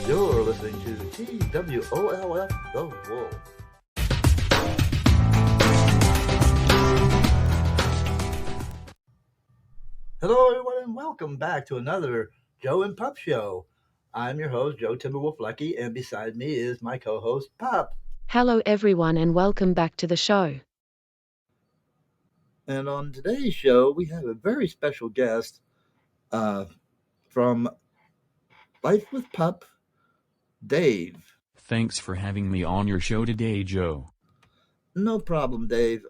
You're listening to TWOLF The Wolf. Hello, everyone, and welcome back to another Joe and Pup Show. I'm your host, Joe Timberwolf Lucky, and beside me is my co host, Pup. Hello, everyone, and welcome back to the show. And on today's show, we have a very special guest uh, from Life with Pup, Dave. Thanks for having me on your show today, Joe. No problem, Dave.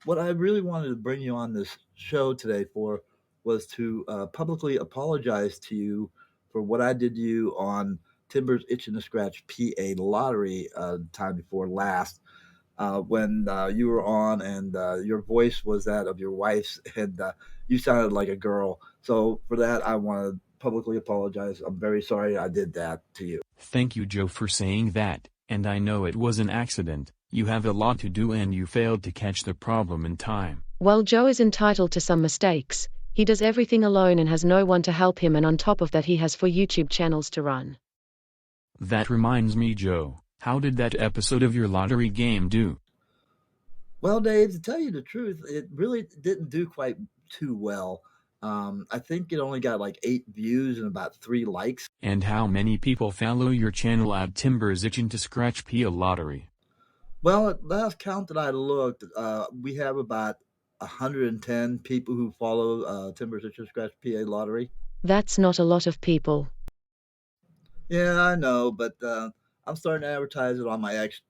What I really wanted to bring you on this show today for was to publicly apologize to you for what I did to you on Timber's Itching to Scratch PA lottery time before last, when you were on and your voice was that of your wife's and you sounded like a girl. So for that, I want to publicly apologize. I'm very sorry I did that to you. Thank you, Joe, for saying that, and I know it was an accident. You have a lot to do and you failed to catch the problem in time. While Joe is entitled to some mistakes, he does everything alone and has no one to help him, and on top of that he has 4 YouTube channels to run. That reminds me, Joe, how did that episode of your lottery game do? Well, Dave, to tell you the truth, it really didn't do quite too well. I think it only got like 8 views and about 3 likes. And how many people follow your channel at Timber's Itching to Scratch PA Lottery? Well, at last count that I looked, we have about 110 people who follow Timber's Itch and Scratch PA Lottery. That's not a lot of people. Yeah, I know, but I'm starting to advertise it on my X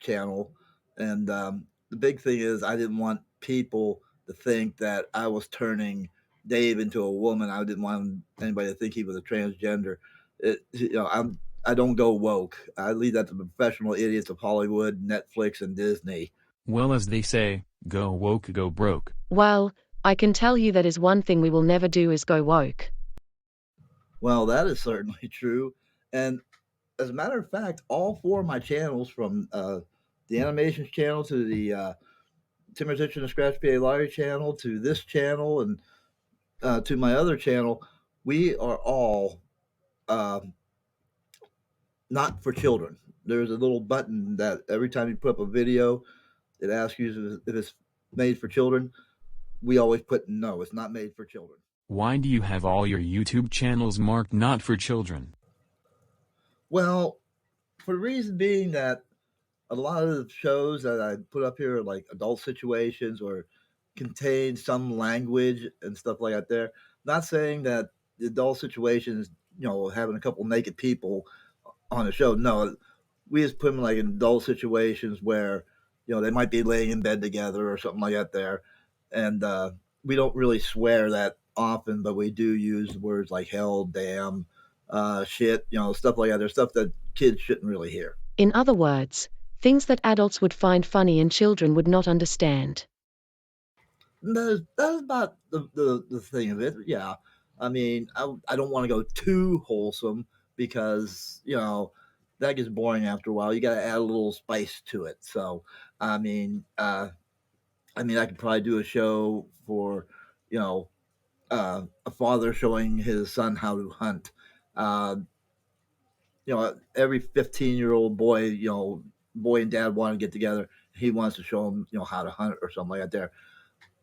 channel. And the big thing is, I didn't want people to think that I was turning Dave into a woman. I didn't want anybody to think he was a transgender. I don't go woke. I leave that to the professional idiots of Hollywood, Netflix, and Disney. Well, as they say, go woke, go broke. Well, I can tell you that is one thing we will never do is go woke. Well, that is certainly true. And as a matter of fact, all 4 of my channels, from the animations channel to the Timber's Itch and Scratch PA Lottery channel to this channel and to my other channel, we are all um, not for children. There's a little button that every time you put up a video, it asks you if it's made for children. We always put no, it's not made for children. Why do you have all your YouTube channels marked not for children? Well, for the reason being that a lot of the shows that I put up here are like adult situations or contain some language and stuff like that there. Not saying that the adult situations, having a couple naked people on the show. No, we just put them like in adult situations where, they might be laying in bed together or something like that there. And we don't really swear that often, but we do use words like hell, damn, shit, stuff like that. There's stuff that kids shouldn't really hear. In other words, things that adults would find funny and children would not understand. That is about the thing of it. Yeah. I mean, I don't want to go too wholesome because, that gets boring after a while. You got to add a little spice to it. So, I mean, I could probably do a show for, you know, a father showing his son how to hunt. Uh, every 15-year-old boy, boy and dad want to get together. He wants to show him, how to hunt or something like that there.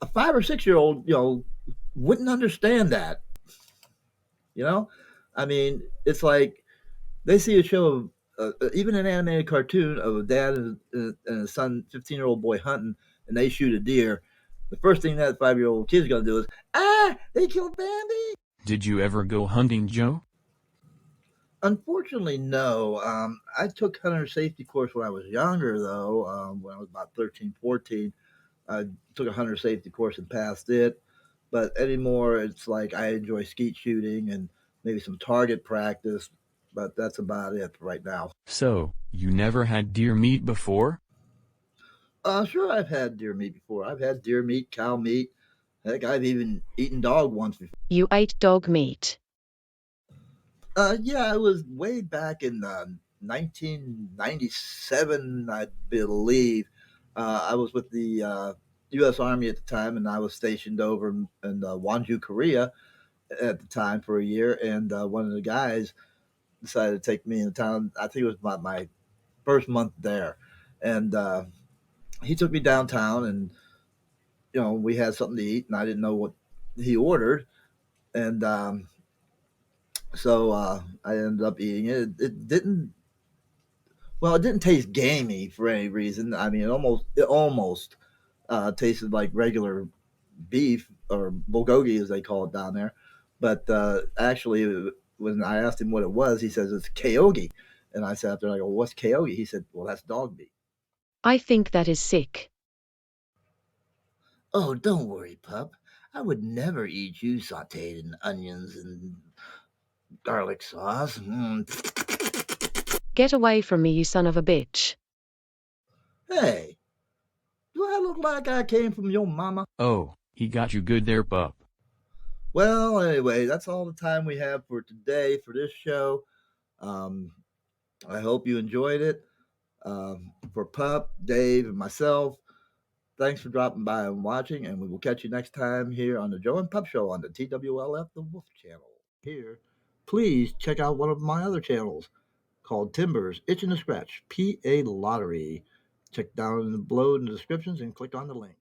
A 5 or 6-year-old, wouldn't understand that. You know, I mean, it's like they see a show of even an animated cartoon of a dad and a son, 15-year-old boy hunting, and they shoot a deer. The first thing that 5-year-old kid's gonna do is, they killed Bambi. Did you ever go hunting, Joe? Unfortunately, no. I took hunter safety course when I was younger, though. When I was about 13, 14, I took a hunter safety course and passed it. But anymore, it's like I enjoy skeet shooting and maybe some target practice, but that's about it right now. So, you never had deer meat before? Sure, I've had deer meat before. I've had deer meat, cow meat. Heck, I've even eaten dog once before. You ate dog meat. Yeah, it was way back in 1997, I believe. I was with the U.S. Army at the time, and I was stationed over in Wonju, Korea at the time for a year. And one of the guys decided to take me into town. I think it was my first month there, and he took me downtown, and we had something to eat, and I didn't know what he ordered, and so I ended up eating it. It didn't Well, it didn't taste gamey for any reason. I mean, it almost tasted like regular beef or bulgogi as they call it down there. But actually, when I asked him what it was, he says it's kaogi, and I sat there and I go, "What's kaogi?" He said, "Well, that's dog meat." I think that is sick. Oh, don't worry, pup. I would never eat you sauteed in onions and garlic sauce. Get away from me, you son of a bitch. Hey, do I look like I came from your mama? Oh, he got you good there, pup. Well, anyway, that's all the time we have for today for this show. Um, I hope you enjoyed it. For Pup, Dave, and myself, thanks for dropping by and watching, and we will catch you next time here on the Joe and Pup Show on the TWLF The Wolf Channel. Here, please check out one of my other channels called Timbers Itching to Scratch PA Lottery. Check down below in the descriptions and click on the link.